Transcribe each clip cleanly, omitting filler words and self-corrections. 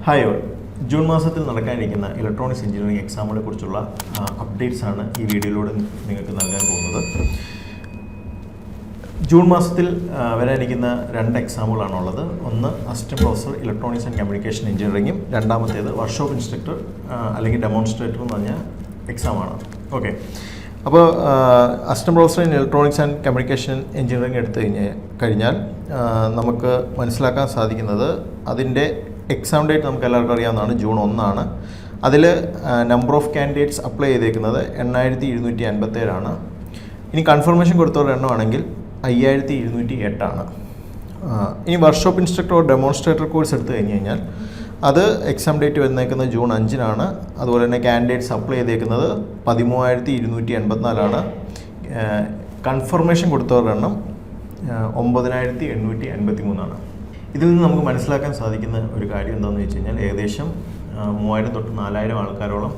Hi all, June മാസത്തിൽ നടക്കാനിരിക്കുന്ന electronics engineering എക്സാമുകളെ കുറിച്ചുള്ള അപ്ഡേറ്റ്സ് ആണ് ഈ വീഡിയോയിലൂടെ നിങ്ങൾക്ക് നൽകാൻ പോകുന്നത്. ജൂൺ മാസത്തിൽ വരാനിരിക്കുന്ന രണ്ട് എക്സാമുകളാണുള്ളത്. ഒന്ന് assistant professor electronics and communication എഞ്ചിനീയറിംഗും, രണ്ടാമത്തേത് വർക്ക്ഷോപ്പ് ഇൻസ്ട്രക്ടർ അല്ലെങ്കിൽ ഡെമോൺസ്ട്രേറ്റർ എന്ന് പറഞ്ഞ എക്സാമാണ്. ഓക്കെ, അപ്പോൾ assistant professor in electronics and communication engineering എടുത്തു കഴിഞ്ഞാൽ നമുക്ക് മനസ്സിലാക്കാൻ സാധിക്കുന്നത് അതിൻ്റെ എക്സാം ഡേറ്റ് നമുക്ക് എല്ലാവർക്കും അറിയാവുന്നതാണ്, ജൂൺ 1 അതിൽ നമ്പർ ഓഫ് കാൻഡിഡേറ്റ്സ് അപ്ലൈ ചെയ്തേക്കുന്നത് 8757 ഇനി കൺഫർമേഷൻ കൊടുത്തവരുടെ എണ്ണമാണെങ്കിൽ 5708 ഇനി വർക്ക്ഷോപ്പ് ഇൻസ്ട്രക്ടർ ഡെമോൺസ്ട്രേറ്റർ കോഴ്സ് എടുത്തു കഴിഞ്ഞാൽ അത് എക്സാം ഡേറ്റ് വന്നേക്കുന്നത് ജൂൺ 5 അതുപോലെ തന്നെ കാൻഡിഡേറ്റ്സ് അപ്ലൈ ചെയ്തേക്കുന്നത് 13884 കൺഫർമേഷൻ കൊടുത്തവരുടെ എണ്ണം 9853 ഇതിൽ നിന്ന് നമുക്ക് മനസ്സിലാക്കാൻ സാധിക്കുന്ന ഒരു കാര്യം എന്താണെന്ന് വെച്ച് കഴിഞ്ഞാൽ ഏകദേശം 3000 തൊട്ട് 4000 ആൾക്കാരോളം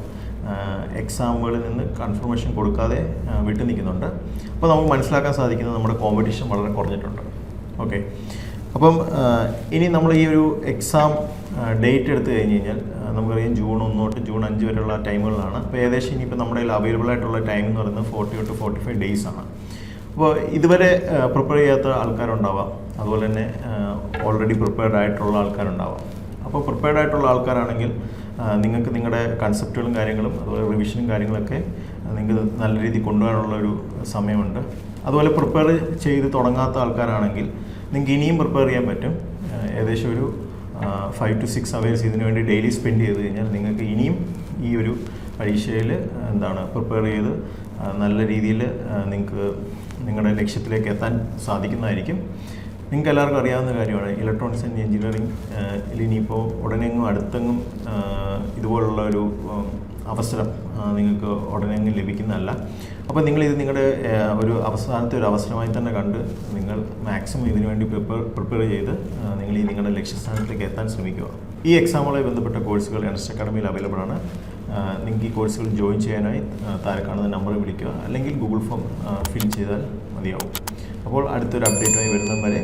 എക്സാമുകളിൽ നിന്ന് കൺഫർമേഷൻ കൊടുക്കാതെ വിട്ടു നിൽക്കുന്നുണ്ട്. അപ്പോൾ നമുക്ക് മനസ്സിലാക്കാൻ സാധിക്കുന്നത് നമ്മുടെ കോമ്പറ്റീഷൻ വളരെ കുറഞ്ഞിട്ടുണ്ട്. ഓക്കെ, അപ്പം ഇനി നമ്മൾ ഈ ഒരു എക്സാം ഡേറ്റ് എടുത്തു കഴിഞ്ഞാൽ നമുക്കറിയാം ജൂൺ 1 തൊട്ട് ജൂൺ 5 വരെയുള്ള ടൈമുകളാണ്. അപ്പോൾ ഏകദേശം ഇനിയിപ്പോൾ നമ്മുടെ കയ്യിൽ അവൈലബിൾ ആയിട്ടുള്ള ടൈം എന്ന് പറയുന്നത് 40 to 45 days ആണ്. അപ്പോൾ ഇതുവരെ പ്രിപ്പയർ ചെയ്യാത്ത ആൾക്കാരുണ്ടാവാം, അതുപോലെ തന്നെ ഓൾറെഡി പ്രിപ്പയർഡ് ആയിട്ടുള്ള ആൾക്കാരുണ്ടാവാം. അപ്പോൾ പ്രിപ്പയർഡ് ആയിട്ടുള്ള ആൾക്കാരാണെങ്കിൽ നിങ്ങൾക്ക് നിങ്ങളുടെ കൺസെപ്റ്റുകളും കാര്യങ്ങളും അതുപോലെ റിവിഷനും കാര്യങ്ങളൊക്കെ നിങ്ങൾക്ക് നല്ല രീതിയിൽ കൊണ്ടുപോകാനുള്ളൊരു സമയമുണ്ട്. അതുപോലെ പ്രിപ്പയർ ചെയ്ത് തുടങ്ങാത്ത ആൾക്കാരാണെങ്കിൽ നിങ്ങൾക്ക് ഇനിയും പ്രിപ്പയർ ചെയ്യാൻ പറ്റും. ഏകദേശം ഒരു 5 to 6 hours ഇതിനു വേണ്ടി ഡെയിലി സ്പെൻഡ് ചെയ്ത് കഴിഞ്ഞാൽ നിങ്ങൾക്ക് ഇനിയും ഈ ഒരു പരീക്ഷയിൽ പ്രിപ്പയർ ചെയ്ത് നല്ല രീതിയിൽ നിങ്ങൾക്ക് നിങ്ങളുടെ ലക്ഷ്യത്തിലേക്ക് എത്താൻ സാധിക്കുന്നതായിരിക്കും. നിങ്ങൾക്ക് എല്ലാവർക്കും അറിയാവുന്ന കാര്യമാണ് ഇലക്ട്രോണിക്സ് ആൻഡ് എഞ്ചിനീയറിംഗ് ഇനിയിപ്പോൾ ഉടനെങ്ങും അടുത്തെങ്ങും ഇതുപോലുള്ള ഒരു അവസരം നിങ്ങൾക്ക് ഉടനെങ്ങും ലഭിക്കുന്നതല്ല. അപ്പോൾ നിങ്ങളിത് നിങ്ങളുടെ ഒരു അവസാനത്തെ ഒരു അവസരമായി തന്നെ കണ്ട് നിങ്ങൾ മാക്സിമം ഇതിനു വേണ്ടി പ്രിപ്പയർ ചെയ്ത് നിങ്ങൾ ഈ നിങ്ങളുടെ ലക്ഷ്യസ്ഥാനത്തിലേക്ക് എത്താൻ ശ്രമിക്കുക. ഈ എക്സാമുമായി ബന്ധപ്പെട്ട കോഴ്സുകൾ ഏണസ്റ്റ് അക്കാഡമിയിൽ അവൈലബിൾ ആണ്. നിങ്ങൾക്ക് ഈ കോഴ്സുകൾ ജോയിൻ ചെയ്യാനായി താഴെ കാണുന്ന നമ്പറിൽ വിളിക്കുക, അല്ലെങ്കിൽ ഗൂഗിൾ ഫോം ഫിൽ ചെയ്താൽ മതിയാവും. അപ്പോൾ അടുത്തൊരു അപ്ഡേറ്റുമായി വരുന്നതും വരെ